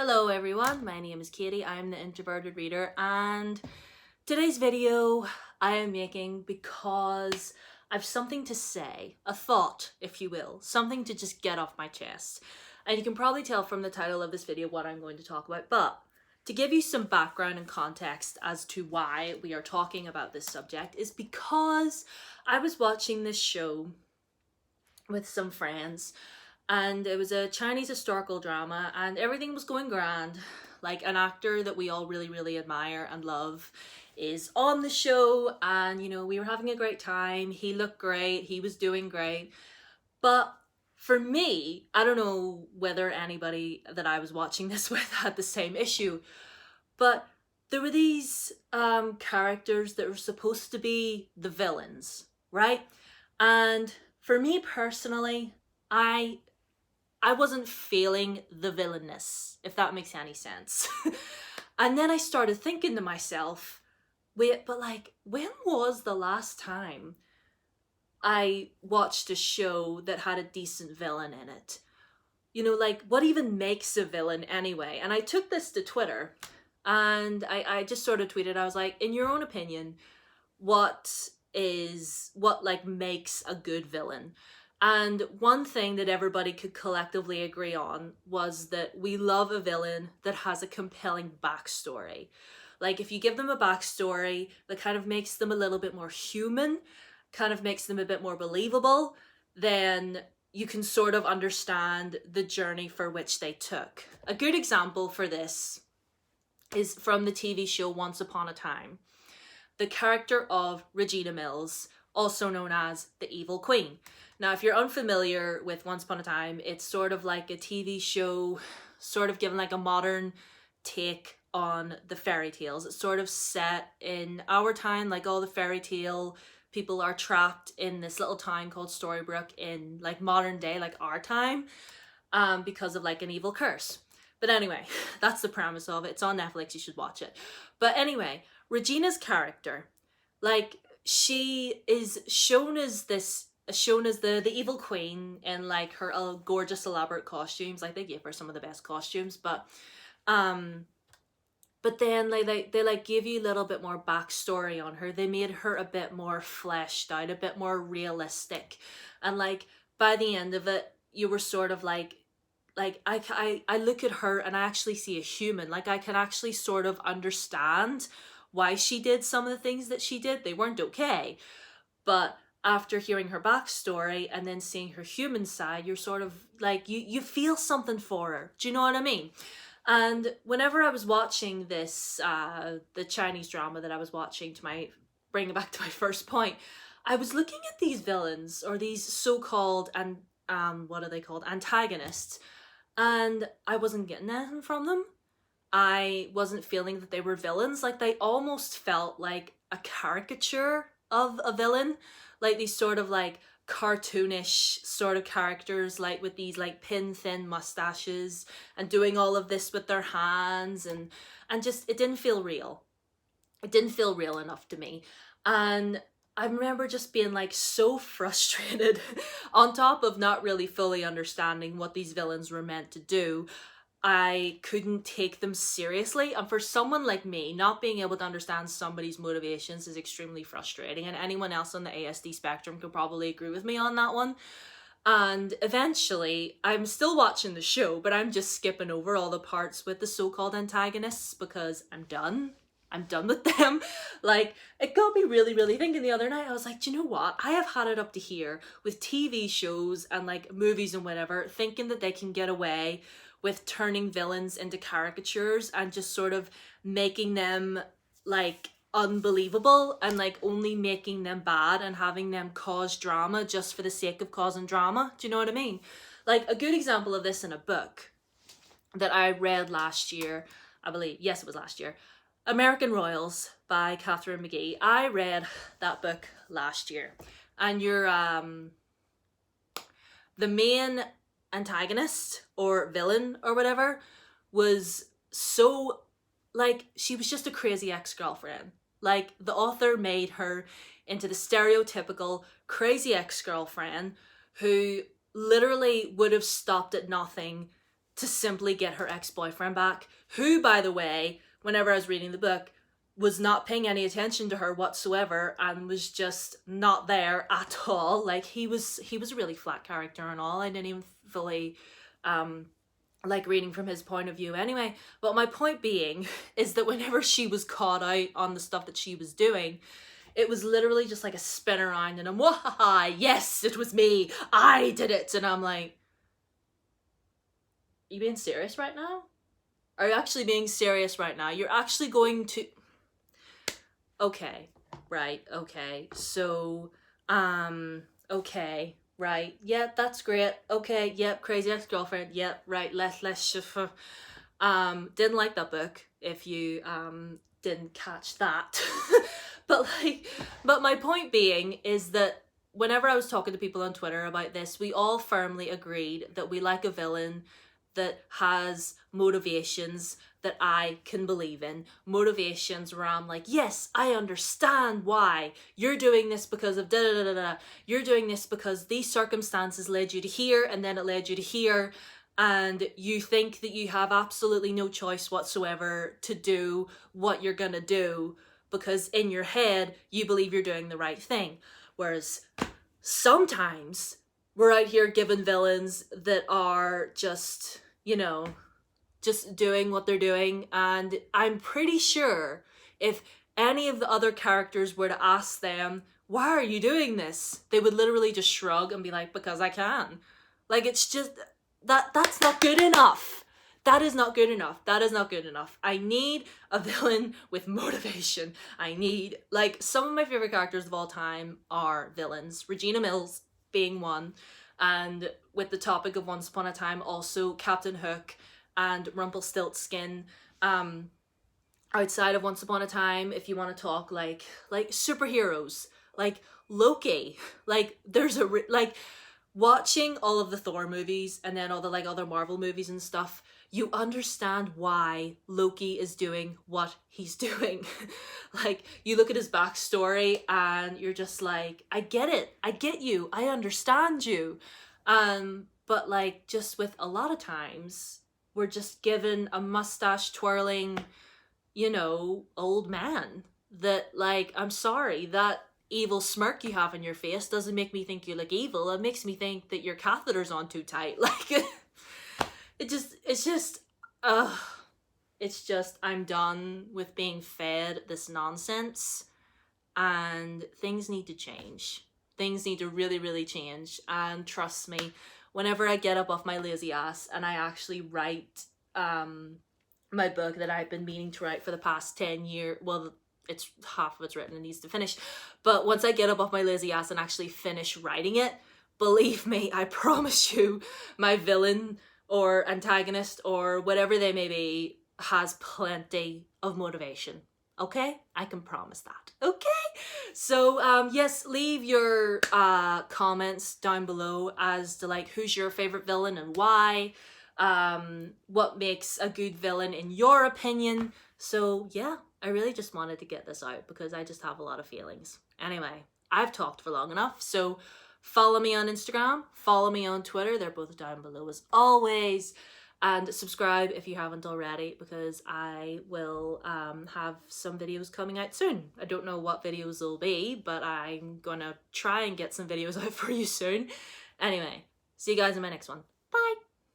Hello everyone, my name is Katie, I'm the Introverted Reader, and today's video I am making because I've something to say, a thought if you will, something to just get off my chest. And you can probably tell from the title of this video what I'm going to talk about, but to give you some background and context as to why we are talking about this subject is because I was watching this show with some friends and it was a Chinese historical drama and everything was going grand. Like, an actor that we all really admire and love is on the show, and we were having a great time. He looked great, he was doing great. But for me, I don't know whether anybody that I was watching this with had the same issue, but there were these characters that were supposed to be the villains, right? And for me personally, I wasn't feeling the villainness, if that makes any sense. And then I started thinking to myself, wait, but like, when was the last time I watched a show that had a decent villain in it? Like, what even makes a villain anyway? And I took this to Twitter and I just sort of tweeted, I was like, in your own opinion, what makes a good villain? And one thing that everybody could collectively agree on was that we love a villain that has a compelling backstory. Like, if you give them a backstory that kind of makes them a little bit more human, kind of makes them a bit more believable, then you can sort of understand the journey for which they took. A good example for this is from the TV show Once Upon a Time. The character of Regina Mills, also known as the Evil Queen. Now, if you're unfamiliar with Once Upon a Time, it's sort of like a TV show, sort of given like a modern take on the fairy tales. It's sort of set in our time, like all the fairy tale people are trapped in this little town called Storybrooke in like modern day, like our time, because of like an evil curse. But anyway, that's the premise of it. It's on Netflix, you should watch it. But anyway, Regina's character, like, she is shown as the evil queen in like her gorgeous elaborate costumes. Like, they gave her some of the best costumes, but then they like give you a little bit more backstory on her. They made her a bit more fleshed out, a bit more realistic, and like by the end of it, you were sort of like I look at her and I actually see a human. Like, I can actually sort of understand why she did some of the things that she did. They weren't okay, but after hearing her backstory and then seeing her human side, you're sort of like, you feel something for her. Do you know what I mean? And whenever I was watching this, the Chinese drama that I was watching, bring it back to my first point, I was looking at these villains, or these so-called, and what are they called? Antagonists. And I wasn't getting anything from them. I wasn't feeling that they were villains. Like, they almost felt like a caricature of a villain. Like, these sort of like cartoonish sort of characters, like with these like pin thin mustaches and doing all of this with their hands, and just, it didn't feel real. It didn't feel real enough to me. And I remember just being like so frustrated on top of not really fully understanding what these villains were meant to do. I couldn't take them seriously, and for someone like me, not being able to understand somebody's motivations is extremely frustrating, and anyone else on the ASD spectrum could probably agree with me on that one. And eventually, I'm still watching the show, but I'm just skipping over all the parts with the so-called antagonists because I'm done with them. Like, it got me really thinking the other night. I was like, do you know what? I have had it up to here with TV shows and like movies and whatever, thinking that they can get away with turning villains into caricatures and just sort of making them like unbelievable, and like only making them bad and having them cause drama just for the sake of causing drama. Do you know what I mean? Like, a good example of this in a book that I read last year, I believe, yes, it was last year, American Royals by Catherine McGee. I read that book last year, and the main antagonist or villain or whatever was so, like, she was just a crazy ex-girlfriend. Like, the author made her into the stereotypical crazy ex-girlfriend who literally would have stopped at nothing to simply get her ex-boyfriend back, who, by the way, whenever I was reading the book, was not paying any attention to her whatsoever and was just not there at all. Like, he was a really flat character and all. I didn't even fully like reading from his point of view anyway. But my point being is that whenever she was caught out on the stuff that she was doing, it was literally just like a spin around and a wahaha, yes, it was me, I did it. And I'm like, are you being serious right now? Are you actually being serious right now? You're actually going to... Okay, right, okay, so, okay, right, yeah, that's great, okay, yep, crazy ex-girlfriend, yep, right, let's didn't like that book, if you, didn't catch that. But my point being is that whenever I was talking to people on Twitter about this, we all firmly agreed that we like a villain that has motivations that I can believe in. Motivations where I'm like, yes, I understand why. You're doing this because of da da da da da. You're doing this because these circumstances led you to here and then it led you to here. And you think that you have absolutely no choice whatsoever to do what you're gonna do because in your head, you believe you're doing the right thing. Whereas sometimes we're out here given villains that are just, you know, just doing what they're doing. And I'm pretty sure if any of the other characters were to ask them, why are you doing this? They would literally just shrug and be like, because I can. Like, it's just, that's not good enough. That is not good enough. That is not good enough. I need a villain with motivation. I need, like, some of my favorite characters of all time are villains. Regina Mills being one. And with the topic of Once Upon a Time, also Captain Hook and Rumpelstiltskin. Outside of Once Upon a Time, if you want to talk like superheroes, like Loki, like there's a like watching all of the Thor movies and then all the like other Marvel movies and stuff, you understand why Loki is doing what he's doing. Like, you look at his backstory and you're just like, I get it, I get you, I understand you. But like, just with a lot of times, we're just given a mustache twirling, you know, old man that, like, I'm sorry, that evil smirk you have in your face doesn't make me think you look evil. It makes me think that your catheter's on too tight. Like, it's just, I'm done with being fed this nonsense, and things need to change. Things need to really, really change. And trust me, whenever I get up off my lazy ass and I actually write my book that I've been meaning to write for the past 10 years, well, it's half of it's written and needs to finish, but once I get up off my lazy ass and actually finish writing it, believe me, I promise you, my villain or antagonist or whatever they may be has plenty of motivation. Okay? I can promise that. Okay? So, yes, leave your comments down below as to, like, who's your favorite villain and why. What makes a good villain in your opinion. So, yeah, I really just wanted to get this out because I just have a lot of feelings. Anyway, I've talked for long enough, so follow me on Instagram, follow me on Twitter, they're both down below as always, and subscribe if you haven't already because I will have some videos coming out soon. I don't know what videos they'll be, but I'm gonna try and get some videos out for you soon. Anyway, see you guys in my next one.